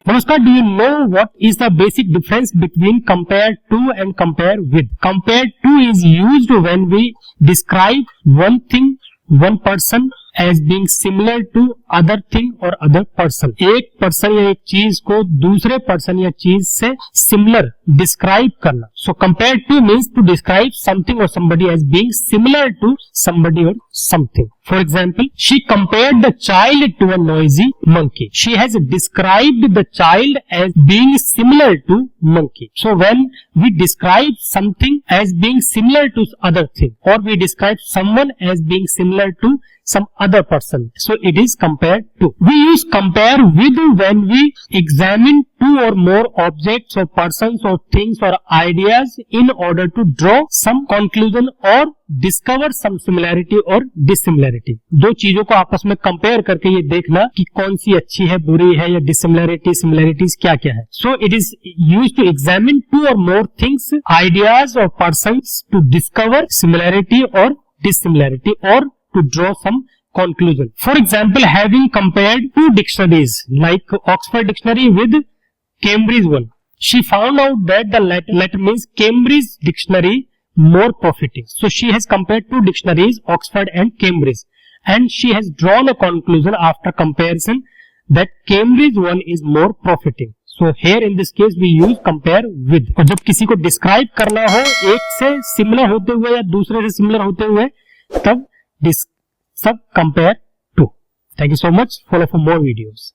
नमस्कार, do you know what is the basic difference between compare to and compare with? Compare to is used when we describe one thing, one person as being similar to other thing और other person. एक person या एक चीज को दूसरे person या चीज से सिमिलर डिस्क्राइब करना। So compare to means to describe something और somebody as being similar to somebody और something. For example, she compared the child to a noisy monkey. She has described the child as being similar to monkey. So when we describe something as being similar to other thing, or we describe someone as being similar to some other person, so it is compared to. We use compare with when we examine two or more objects or persons or things or ideas in order to draw some conclusion or discover some similarity or dissimilarity. दो चीजों को आपस में compare करके ये देखना कि कौन सी अच्छी है, बुरी है, या डिसिमिलरिटी, सिमिलरिटीज क्या क्या है. So it is used to examine two or more things, ideas or persons to discover similarity or dissimilarity or to draw some conclusion. For example, having compared two dictionaries like Oxford Dictionary with Cambridge one, she found out that the latter means Cambridge Dictionary more profiting. So she has compared two dictionaries, Oxford and Cambridge, and she has drawn a conclusion after comparison that Cambridge one is more profiting. So here in this case we use compare with. और जब किसी को describe करना हो एक से similar होते हुए या दूसरे से सिमिलर होते हुए, तब सब compare to. Thank you so much. Follow for more videos.